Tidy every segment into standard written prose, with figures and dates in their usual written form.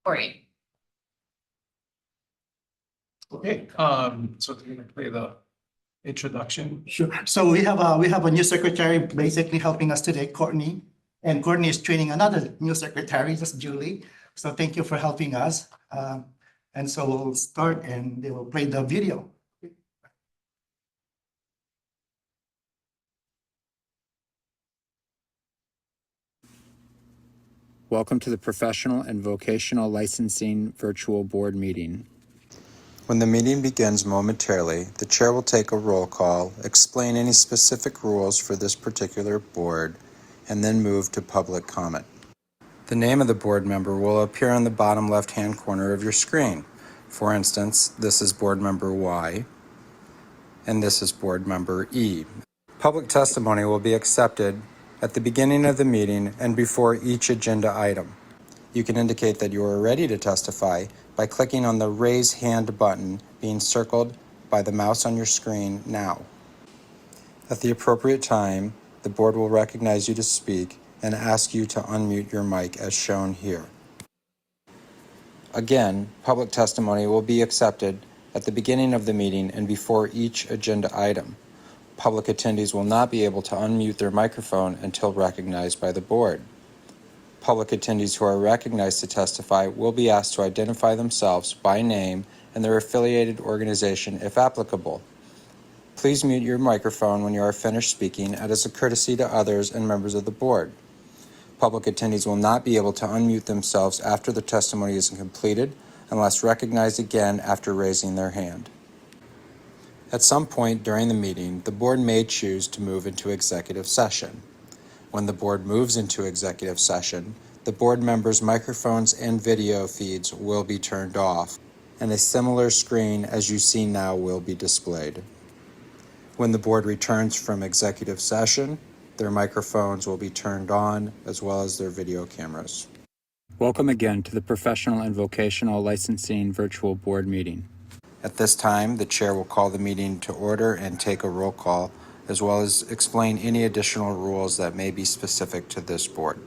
Corey. Okay, so they're gonna play the introduction. Sure. So we have a new secretary basically helping us today, Courtney. And Courtney is training another new secretary, just Julie. So thank you for helping us. And so we'll start and they will play the video. Welcome to the Professional and Vocational Licensing Virtual Board Meeting. When the meeting begins momentarily, the chair will take a roll call, explain any specific rules for this particular board, and then move to public comment. The name of the board member will appear on the bottom left-hand corner of your screen. For instance, this is board member Y, and this is board member E. Public testimony will be accepted at the beginning of the meeting and before each agenda item. You can indicate that you are ready to testify by clicking on the Raise Hand button being circled by the mouse on your screen now. At the appropriate time, the board will recognize you to speak and ask you to unmute your mic as shown here. Again, public testimony will be accepted at the beginning of the meeting and before each agenda item. Public attendees will not be able to unmute their microphone until recognized by the board. Public attendees who are recognized to testify will be asked to identify themselves by name and their affiliated organization if applicable. Please mute your microphone when you are finished speaking as a courtesy to others and members of the board. Public attendees will not be able to unmute themselves after the testimony is completed unless recognized again after raising their hand. At some point during the meeting, the board may choose to move into executive session. When the board moves into executive session, the board members' microphones and video feeds will be turned off, and a similar screen as you see now will be displayed. When the board returns from executive session, their microphones will be turned on as well as their video cameras. Welcome again to the Professional and Vocational Licensing Virtual Board Meeting. At this time, the chair will call the meeting to order and take a roll call, as well as explain any additional rules that may be specific to this board.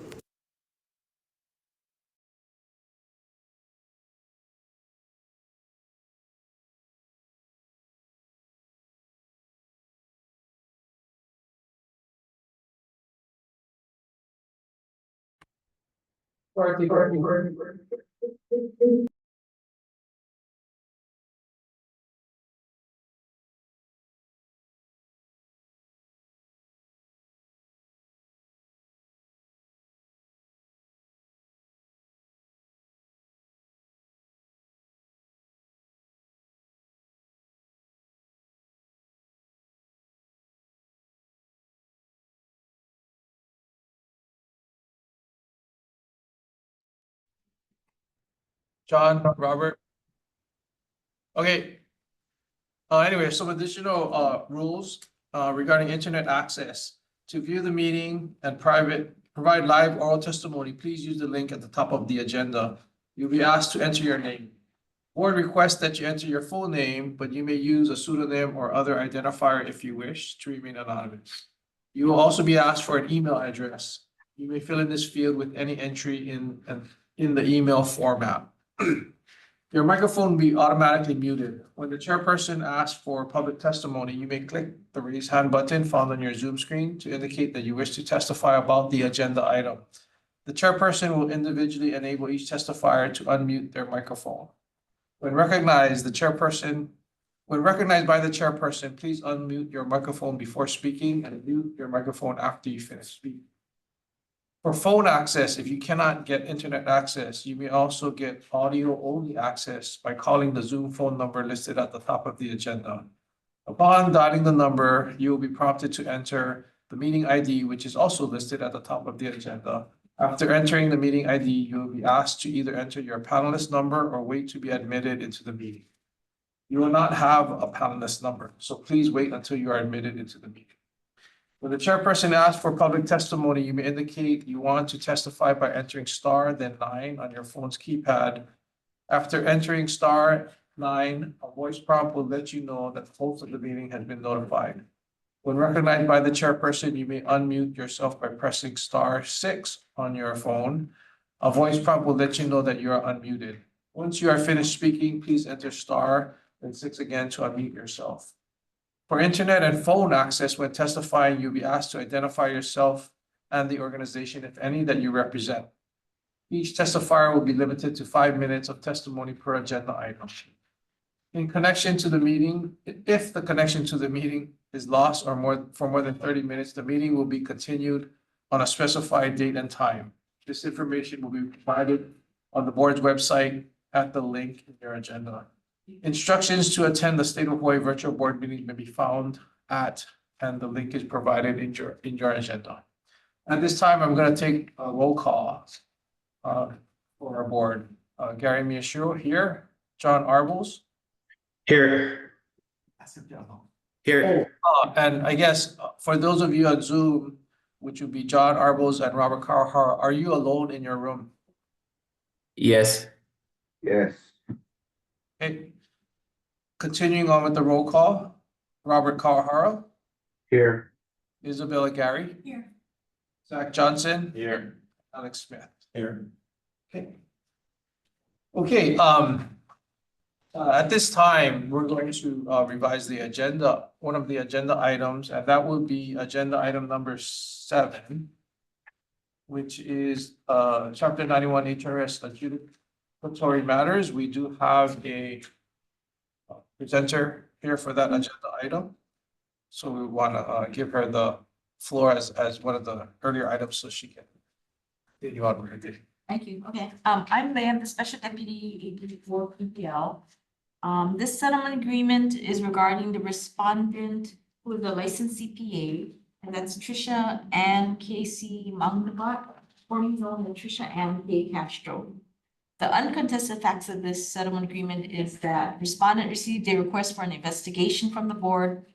John, Robert. Okay. Anyway, some additional rules regarding internet access. To view the meeting and provide live oral testimony, please use the link at the top of the agenda. You'll be asked to enter your name. Board requests that you enter your full name, but you may use a pseudonym or other identifier if you wish to remain anonymous. You will also be asked for an email address. You may fill in this field with any entry in the email format. Your microphone will be automatically muted. When the chairperson asks for public testimony, you may click the raise hand button found on your Zoom screen to indicate that you wish to testify about the agenda item. The chairperson will individually enable each testifier to unmute their microphone. When recognized by the chairperson, please unmute your microphone before speaking and mute your microphone after you finish speaking. For phone access, if you cannot get internet access, you may also get audio-only access by calling the Zoom phone number listed at the top of the agenda. Upon dialing the number, you will be prompted to enter the meeting ID, which is also listed at the top of the agenda. After entering the meeting ID, you will be asked to either enter your panelist number or wait to be admitted into the meeting. You will not have a panelist number, so please wait until you are admitted into the meeting. When the chairperson asks for public testimony, you may indicate you want to testify by entering star, then 9 on your phone's keypad. After entering star 9, a voice prompt will let you know that the host of the meeting has been notified. When recognized by the chairperson, you may unmute yourself by pressing star 6 on your phone. A voice prompt will let you know that you are unmuted. Once you are finished speaking, please enter star and 6 again to unmute yourself. For internet and phone access when testifying, you'll be asked to identify yourself and the organization, if any, that you represent. Each testifier will be limited to 5 minutes of testimony per agenda item. In connection to the meeting, if the connection to the meeting is lost or for more than 30 minutes, the meeting will be continued on a specified date and time. This information will be provided on the board's website at the link in your agenda. Instructions to attend the State of Hawaii virtual board meeting may be found at, and the link is provided in your agenda. At this time, I'm going to take a roll call for our board. Gary Miyashiro here, John Arbles. Here. Here. And I guess for those of you on Zoom, which would be John Arbles and Robert Kawahara, are you alone in your room? Yes. Yes. Okay. Continuing on with the roll call, Robert Kawahara, Here. Isabella Gary. Here. Zach Johnson. Here. Alex Smith. Here. Okay. Okay, at this time, we're going to revise the agenda, one of the agenda items, and that will be agenda item number 7, which is chapter 91 HRS adjudicatory matters. We do have a presenter here for that agenda item. So we want to give her the floor as one of the earlier items so she can continue on with it. Thank you. Okay, I'm Leah, the Special Deputy AD for PVL. This settlement agreement is regarding the respondent who is a licensed CPA, and that's Trisha Ann Casey Mangabat, formerly known as Trisha Ann K. Castro. The uncontested facts of this settlement agreement is that respondent received a request for an investigation from the board.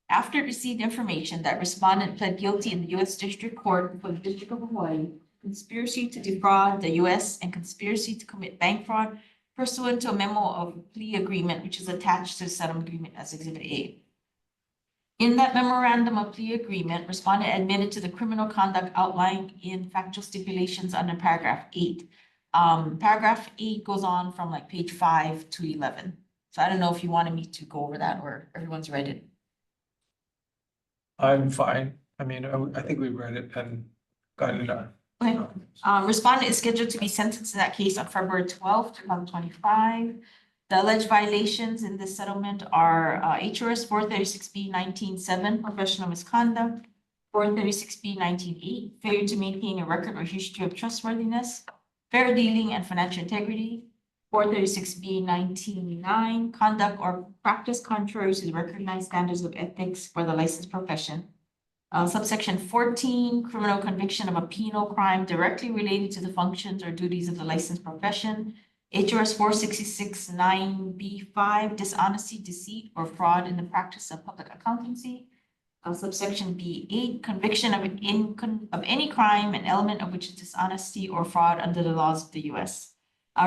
After it received information that respondent pled guilty in the U.S. District Court for the District of Hawaii, conspiracy to defraud the U.S. and conspiracy to commit bank fraud pursuant to a memo of plea agreement, which is attached to the settlement agreement as Exhibit A. In that memorandum of plea agreement, respondent admitted to the criminal conduct outlined in factual stipulations under paragraph 8. Paragraph 8 goes on from like page 5 to 11. So I don't know if you wanted me to go over that or everyone's read it. I'm fine. I mean, I think we read it and got it done. Okay, respondent is scheduled to be sentenced in that case on February 12th, 2025. The alleged violations in this settlement are HRS 436B 19.7, professional misconduct, 436B 19.8, failure to maintain a record or history of trustworthiness, fair dealing and financial integrity, 436B 19.9, conduct or practice contrary to the recognized standards of ethics for the licensed profession. Subsection 14, criminal conviction of a penal crime directly related to the functions or duties of the licensed profession. HRS 466 9B5, dishonesty, deceit, or fraud in the practice of public accountancy. Subsection B8, conviction of any crime, an element of which is dishonesty or fraud under the laws of the U.S.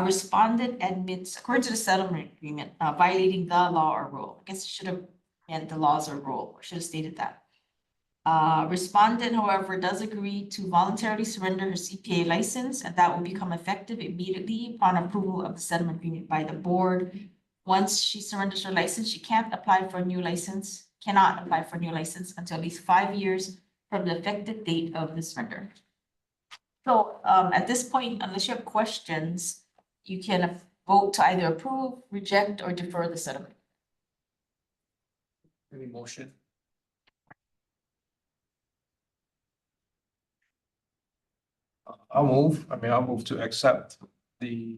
Respondent admits, according to the settlement agreement, violating the law or rule. I guess it should have meant the laws or rule, should have stated that. Respondent, however, does agree to voluntarily surrender her CPA license, and that will become effective immediately upon approval of the settlement agreement by the board. Once she surrenders her license, she cannot apply for a new license until at least 5 years from the effective date of the surrender. So at this point, unless you have questions, you can vote to either approve, reject, or defer the settlement. Any motion? I'll move to accept the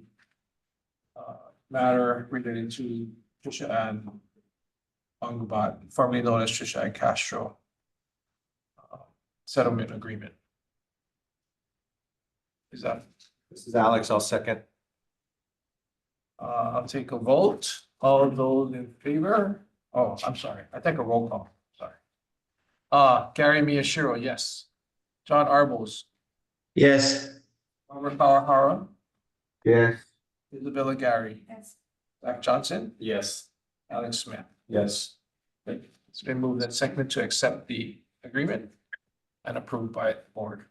matter related to Trisha Ann Mangabat, formerly known as Trisha Ann Castro, settlement agreement. This is Alex. I'll second. I'll take a vote. All those in favor? Oh, I'm sorry. I take a roll call. Sorry. Gary Miyashiro, yes. John Arbles. Yes. Robert Kawahara. Yes. Isabella Gary. Yes. Zach Johnson. Yes. Alex Smith. Yes. It's been moved and seconded to accept the agreement and approved by the board.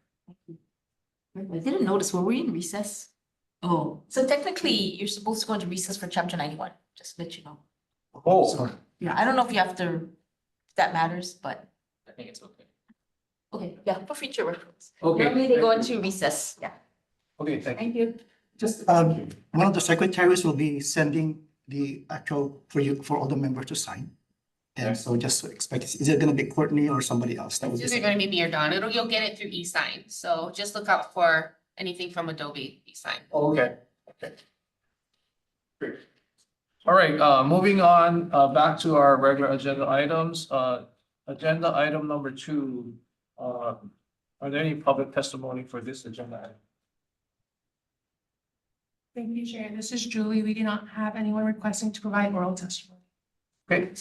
I didn't notice, were we in recess? Oh, so technically, you're supposed to go into recess for chapter 91, just to let you know. Oh. Sorry. Yeah, I don't know if you have to, if that matters, but. I think it's okay. Okay, yeah, for future reference. Okay. Normally they go into recess, yeah. Okay, thank you. Thank you. Just, one of the secretaries will be sending the actual for you, for all the members to sign. And so just expect, is it gonna be Courtney or somebody else? That will It's be either gonna be me or Don. You'll get it through e-sign. So just look out for anything from Adobe e-sign. Okay, okay. Great. All right, moving on, back to our regular agenda items, agenda item number 2. Are there any public testimony for this agenda item? Thank you, Chair. This is Julie. We do not have anyone requesting to provide oral testimony. Okay,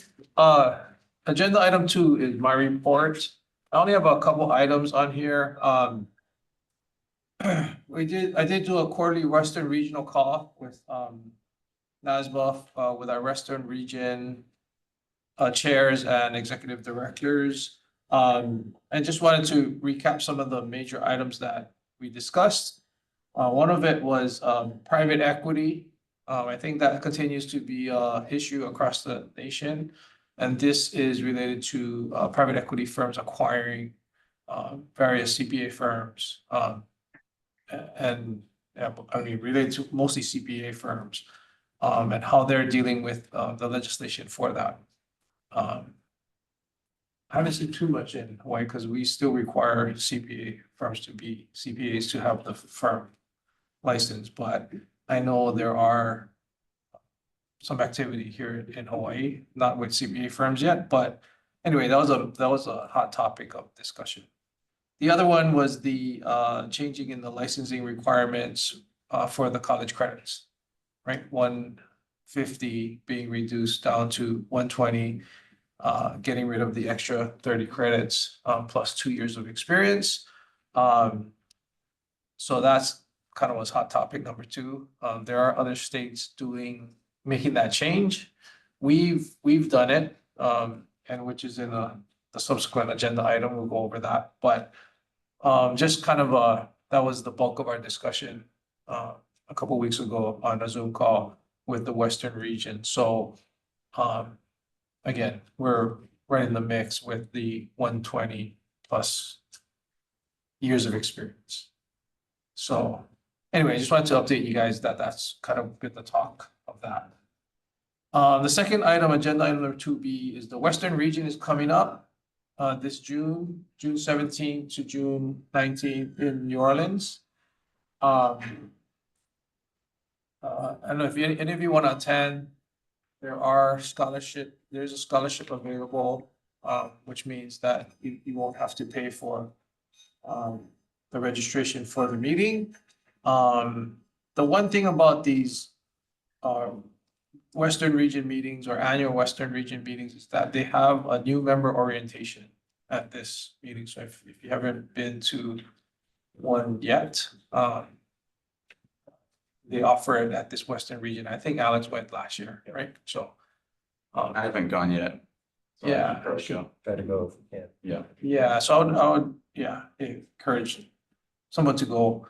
agenda item 2 is my report. I only have a couple items on here. I did do a quarterly Western Regional call with NASBA, with our Western Region chairs and executive directors. I just wanted to recap some of the major items that we discussed. One of it was private equity. I think that continues to be an issue across the nation. And this is related to private equity firms acquiring various CPA firms. And I mean, related to mostly CPA firms, and how they're dealing with the legislation for that. I haven't seen too much in Hawaii because we still require CPA firms to be CPAs to have the firm license, but I know there are some activity here in Hawaii, not with CPA firms yet, but anyway, that was a hot topic of discussion. The other one was the changing in the licensing requirements for the college credits, right? 150 being reduced down to 120, getting rid of the extra 30 credits plus 2 years of experience. So that's kind of was hot topic number 2. There are other states making that change. We've done it, and which is in the subsequent agenda item. We'll go over that, but just kind of that was the bulk of our discussion a couple weeks ago on a Zoom call with the Western region. So again, we're right in the mix with the 120 plus years of experience. So anyway, I just wanted to update you guys that that's kind of been the talk of that. The second item, agenda item number 2B, is the Western region is coming up this June 17th to June 19th in New Orleans. I don't know if any of you want to attend. There's a scholarship available, which means that you won't have to pay for the registration for the meeting. The one thing about these Western region meetings or annual Western region meetings is that they have a new member orientation at this meeting. So if you haven't been to one yet, they offer it at this Western region. I think Alex went last year, right? So I haven't gone yet. So Yeah. I should try to go if we can. Yeah. yeah, so I would encourage someone to go.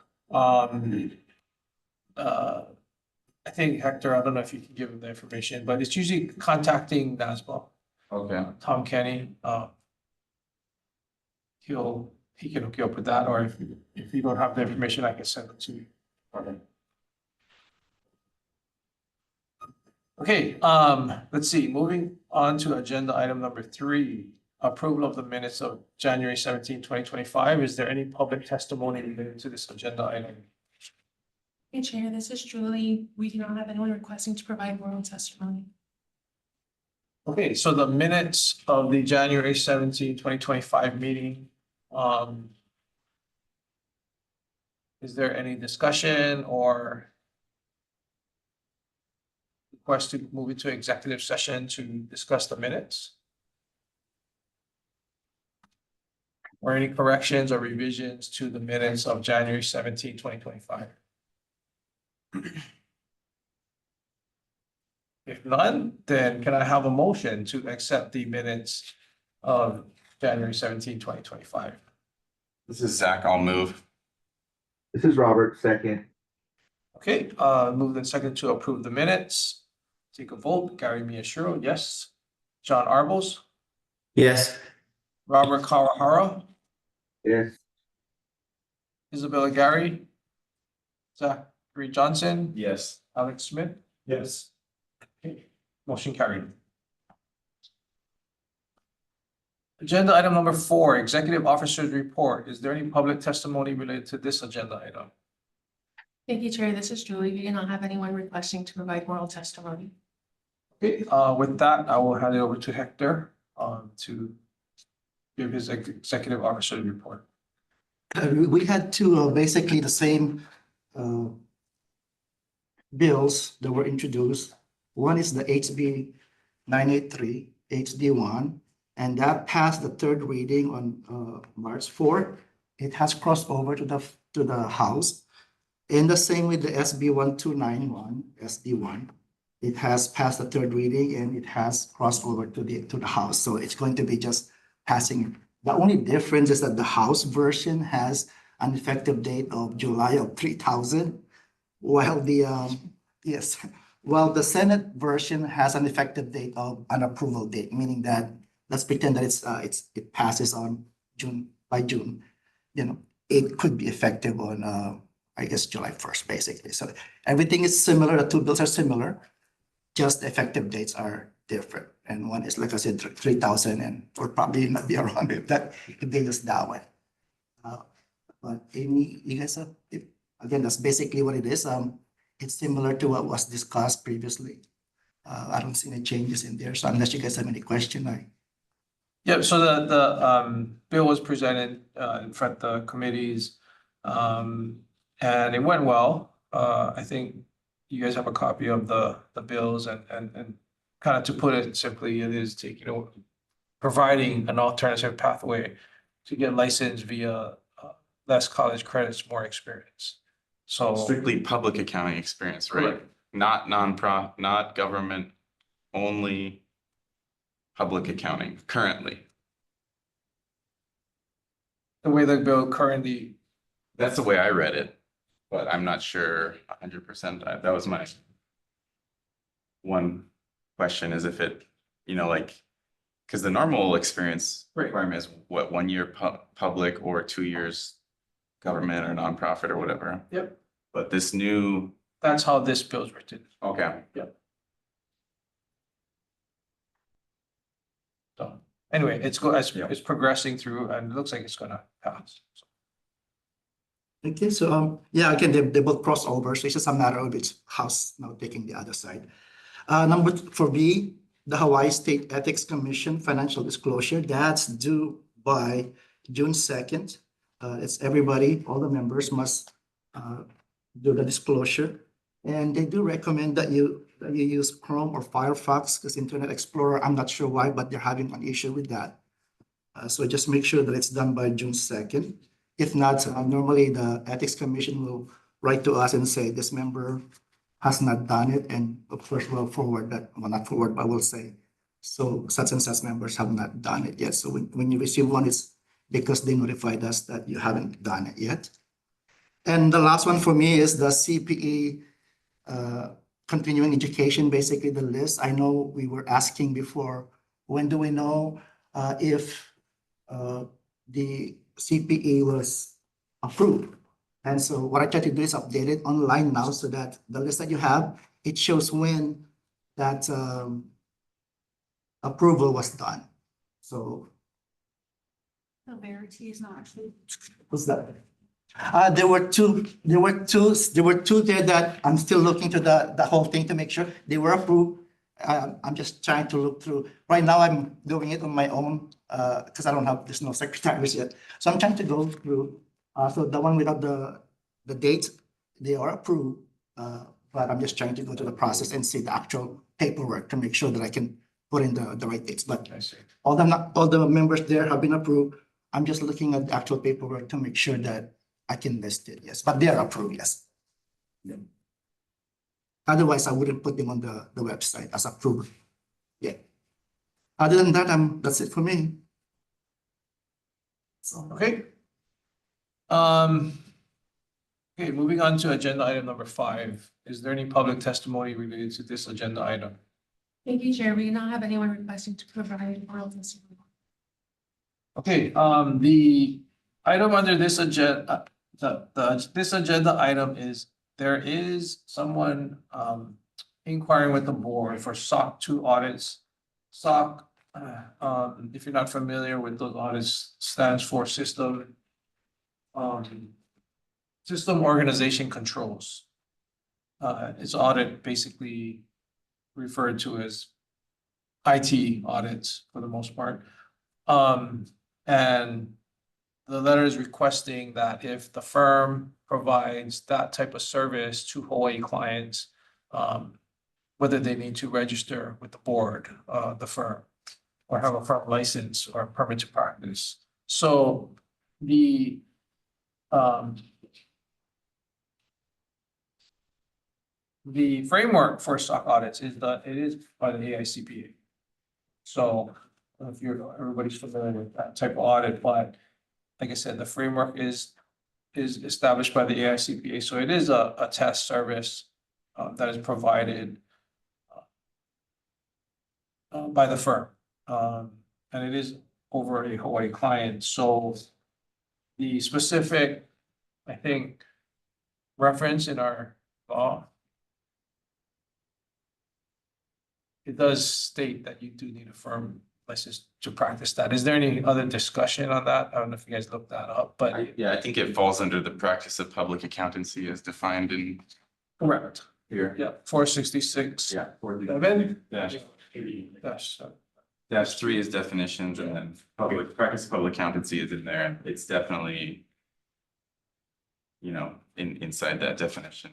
I think Hector, I don't know if you can give him the information, but it's usually contacting NASBA, Okay. Tom Kenny. He can hook you up with that, or if you don't have the information, I can send it to you. Okay. Okay, let's see, moving on to agenda item number 3, approval of the minutes of January 17, 2025. Is there any public testimony related to this agenda item? Hey, Chair, this is Julie. We do not have anyone requesting to provide oral testimony. Okay, so the minutes of the January 17, 2025 meeting, is there any discussion or request to move into executive session to discuss the minutes? Or any corrections or revisions to the minutes of January 17, 2025? If none, then can I have a motion to accept the minutes of January 17, 2025? This is Zach. I'll move. This is Robert, second. Okay, moved and second to approve the minutes. Take a vote. Gary Miyashiro, yes. John Arbos, Yes. Robert Kawahara, Yes. Isabella Gary, Zachary Johnson, Yes. Alex Smith. Yes. Okay, motion carried. Agenda item number 4, Executive Officer's Report. Is there any public testimony related to this agenda item? Thank you, Chair. This is Julie. We do not have anyone requesting to provide oral testimony. Okay, with that, I will hand it over to Hector, to give his executive officer's report. We had two, basically the same bills that were introduced. One is the HB 983, HD1, and that passed the third reading on March 4th. It has crossed over to the House. And the same with the SB 1291, SD1. It has passed the third reading and it has crossed over to the House. So it's going to be just passing. The only difference is that the House version has an effective date of July of 3000, while the while the Senate version has an effective date of an approval date, meaning that let's pretend that it passes on by June. It could be effective on I guess July 1st, basically. So everything is similar. The two bills are similar, just the effective dates are different. And one is, like I said, 3000, and we'll probably not be around if they just that way. But Amy, you guys have, again, that's basically what it is. It's similar to what was discussed previously. I don't see any changes in there. So unless you guys have any question, Yeah, so the bill was presented in front of the committees, and it went well. I think you guys have a copy of the bills, and kind of to put it simply, it is taking providing an alternative pathway to get licensed via less college credits, more experience. So Strictly public accounting experience, right? Correct. Not nonprofit, not government, only public accounting currently. the way the bill currently, That's the way I read it, but I'm not sure 100%. That was my one question, is if it, like, because the normal experience Right. requirement is what, 1 year public or 2 years government or nonprofit or whatever. Yep. But this new, that's how this bill is written. okay. So anyway, it's Yeah. it's progressing through, and it looks like it's gonna pass. So, okay. So yeah, again, they both cross over. So it's just a matter of its House now taking the other side. For B, the Hawaii State Ethics Commission financial disclosure, that's due by June 2nd. It's everybody, all the members must do the disclosure. And they do recommend that you use Chrome or Firefox, because Internet Explorer, I'm not sure why, but they're having an issue with that. So just make sure that it's done by June 2nd. If not, normally the Ethics Commission will write to us and say this member has not done it, and of course we'll forward that, well, not forward, but we'll say, so such and such members have not done it yet. So when you receive one, it's because they notified us that you haven't done it yet. And the last one for me is the CPE continuing education, basically the list. I know we were asking before, when do we know if the CPE was approved? And so what I try to do is update it online now so that the list that you have, it shows when that approval was done. So The Verity is not actually. what's that? There were two there that I'm still looking to the whole thing to make sure they were approved. I'm just trying to look through. Right now, I'm doing it on my own because there's no secretaries yet. So I'm trying to go through. So the one without the dates, they are approved. But I'm just trying to go through the process and see the actual paperwork to make sure that I can put in the right dates. But I see. all the members there have been approved. I'm just looking at the actual paperwork to make sure that I can list it, yes, but they are approved, yes. Yeah. Otherwise, I wouldn't put them on the website as approved. Yeah. Other than that, that's it for me. So, Okay. Okay, moving on to agenda item number 5. Is there any public testimony related to this agenda item? Thank you, Chair. We do not have anyone requesting to provide oral testimony. Okay, the item under this agenda, this agenda item is, there is someone, inquiring with the board for SOC 2 audits. SOC, if you're not familiar with those audits, stands for System Organization Controls. It's audit basically referred to as IT audits for the most part. And the letter is requesting that if the firm provides that type of service to Hawaii clients, whether they need to register with the board, the firm, or have a firm license or permit to practice. So the framework for stock audits is that it is by the AICPA. So if everybody's familiar with that type of audit, but like I said, the framework is established by the AICPA. So it is a test service that is provided by the firm. And it is over a Hawaii client. So the specific, I think, reference in our law, it does state that you do need a firm license to practice that. Is there any other discussion on that? I don't know if you guys looked that up, but I think it falls under the practice of public accountancy as defined in correct. here. Yeah, 466. Yeah. Seven? Dash Dash, dash 3 is definitions, and then practice of public accountancy is in there. It's definitely, you know, inside that definition.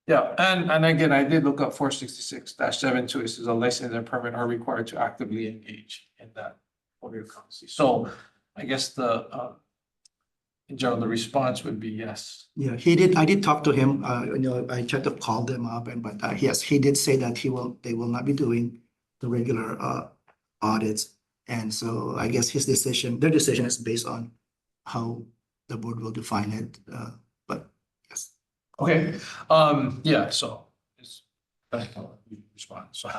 yeah, and again, I did look up 466-7 too. It says a license and permit are required to actively engage in that order of accountancy. So I guess in general, the response would be yes. Yeah, I did talk to him, I tried to call them up but yes, he did say that they will not be doing the regular audits. And so I guess their decision is based on how the board will define it, but yes. Okay, yeah, so it's that's how you respond, so.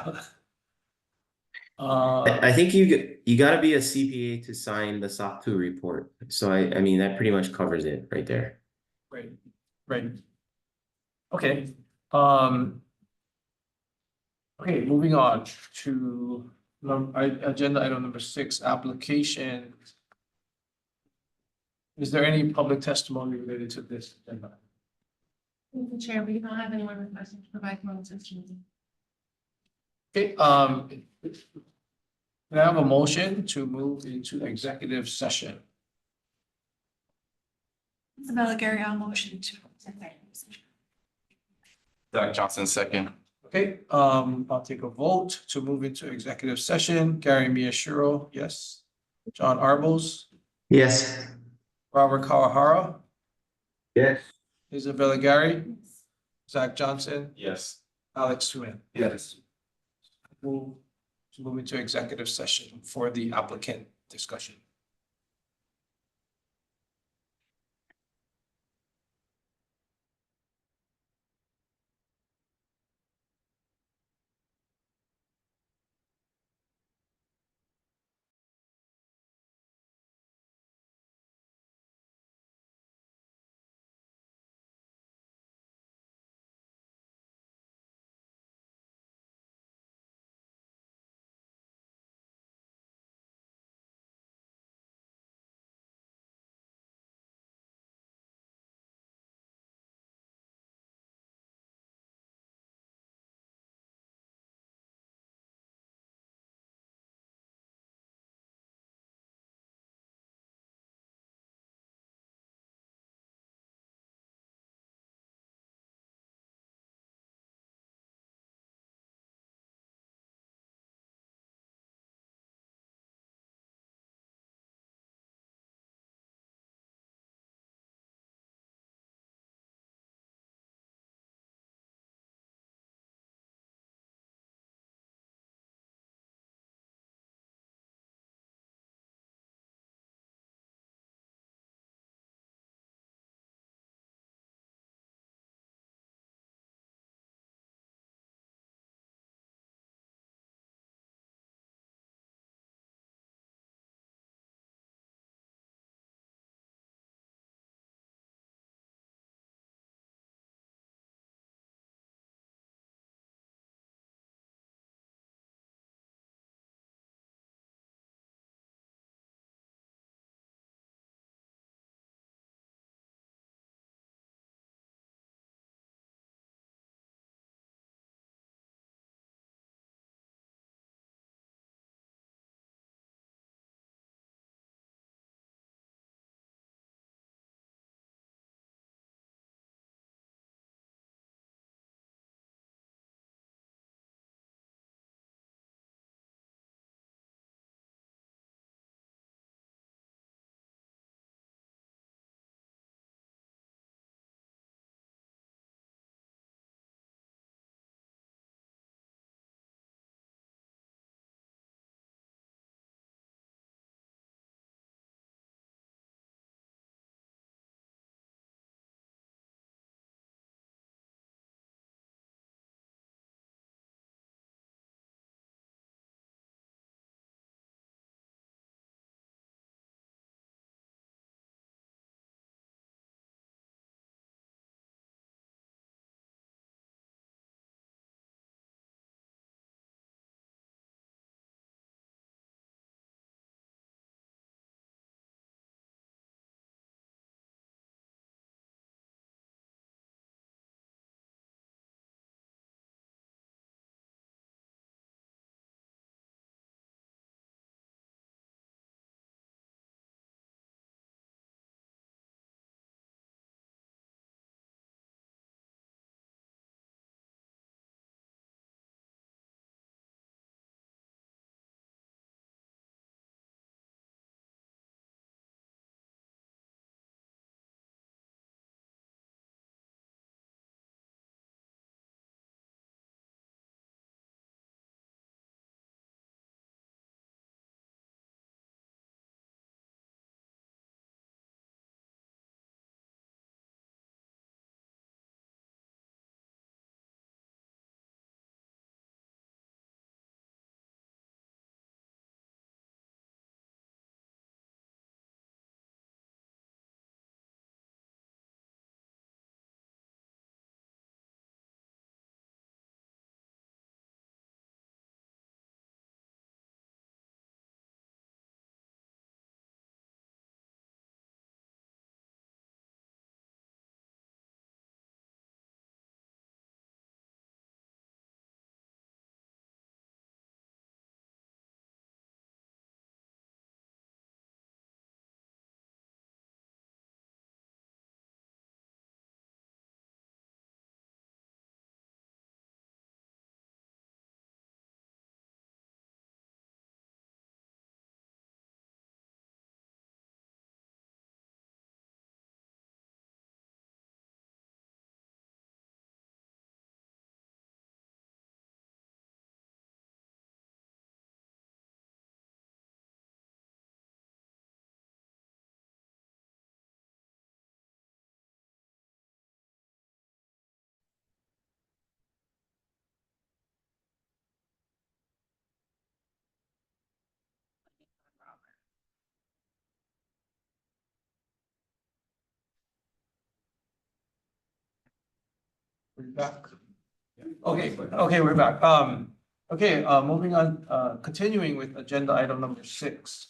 I think you gotta be a CPA to sign the SOC 2 report. So I mean, that pretty much covers it right there. Right. Okay, okay, moving on to agenda item number 6, application. Is there any public testimony related to this agenda? Thank you, Chair. We do not have anyone requesting to provide oral testimony. Okay, can I have a motion to move into executive session? Isabella Gary, I'll motion to. Doug Johnson, second. Okay, I'll take a vote to move into executive session. Gary Miyashiro, yes. John Arbos, Yes. Robert Kawahara, Yes. Isabella Gary, Zach Johnson, Yes. Alex Swin. Yes. Move to move into executive session for the applicant discussion. We're back. Okay, we're back. Okay, moving on, continuing with agenda item number 6.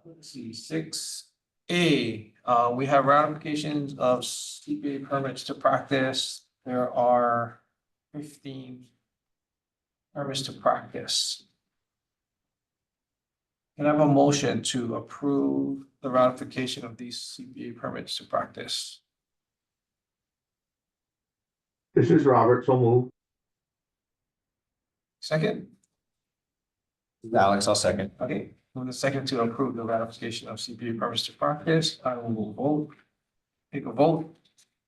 Let's see, 6A, we have ratifications of CPA permits to practice. There are 15 permits to practice. Can I have a motion to approve the ratification of these CPA permits to practice? This is Robert, so move. Second? Alex, I'll second. Okay, move the second to approve the ratification of CPA permits to practice. I will vote. Take a vote.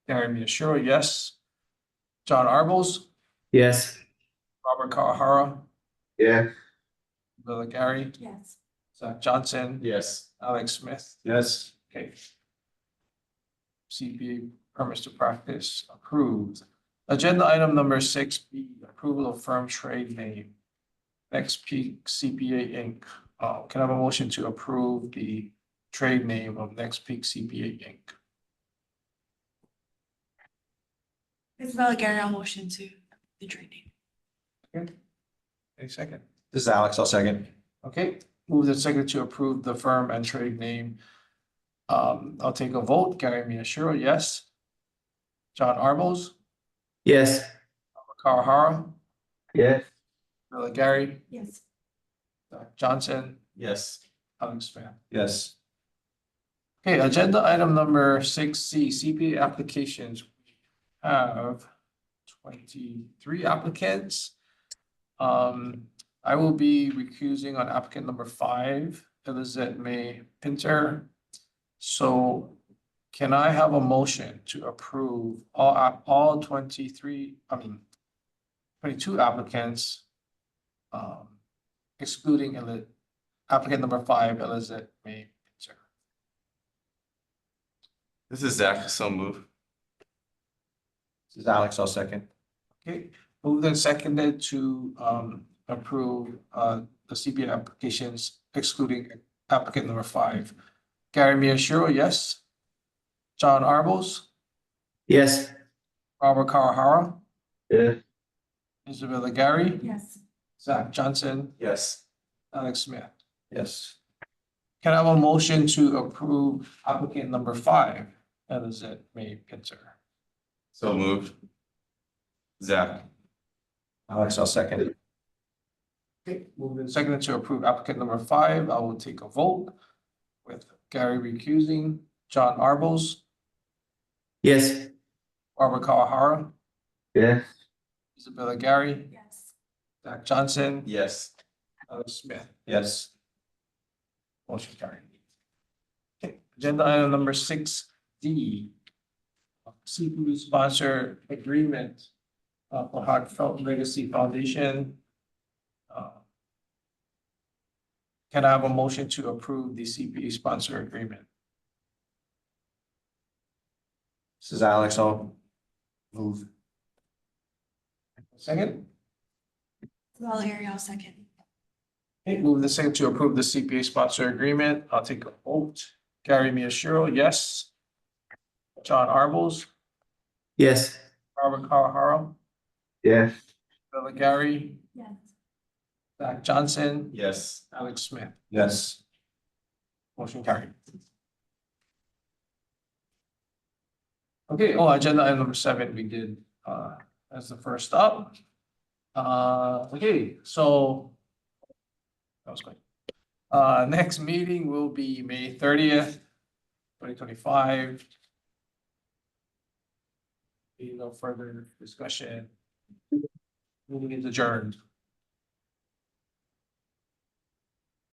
Gary Miyashiro, yes. John Arbels, Yes. Robert Kawahara, Yes. Villa Gary, Yes. Zach Johnson, Yes. Alex Smith. Yes. Okay. CPA permits to practice approved. Agenda item number 6B, approval of firm trade name. Next Peak CPA Inc. Can I have a motion to approve the trade name of Next Peak CPA Inc.? Isabella Gary, I'll motion to the training. Okay. Any second? This is Alex, I'll second. Okay, move the second to approve the firm and trade name. I'll take a vote. Gary Miyashiro, yes. John Arbels, Yes. Kawahara, Yes. Villa Gary, Yes. Zach Johnson, Yes. Alex Smith. Yes. Okay, agenda item number 6C, CPA applications. We have 23 applicants. I will be recusing on applicant number 5, Elizabeth May Pinter. So can I have a motion to approve all 22 applicants, excluding applicant number 5, Elizabeth May Pinter? This is Zach, so move. This is Alex, I'll second. Okay, moved and seconded to approve the CPA applications excluding applicant number 5. Gary Miyashiro, yes. John Arbels, Yes. Robert Kawahara, Yes. Isabella Gary, Yes. Zach Johnson, Yes. Alex Smith. Yes. Can I have a motion to approve applicant number 5, Elizabeth May Pinter? So moved. Zach. Alex, I'll second. Okay, moved and seconded to approve applicant number 5. I will take a vote with Gary recusing, John Arbels, Yes. Robert Kawahara, Yes. Isabella Gary, Yes. Zach Johnson, Yes. Alex Smith. Yes. Motion carried. Okay, agenda item number 6D. CPA sponsor agreement for Heartfelt Legacy Foundation. Can I have a motion to approve the CPA sponsor agreement? This is Alex, I'll move. Second? Isabella Gary, I'll second. Okay, move the second to approve the CPA sponsor agreement. I'll take a vote. Gary Miyashiro, yes. John Arbels, Yes. Robert Kawahara, Yes. Villa Gary, Yes. Zach Johnson, Yes. Alex Smith. Yes. Motion carried. Okay, agenda item number 7, we did as the first up. Okay, so that was good. Next meeting will be May 30th, 2025. No further discussion. Meeting is adjourned.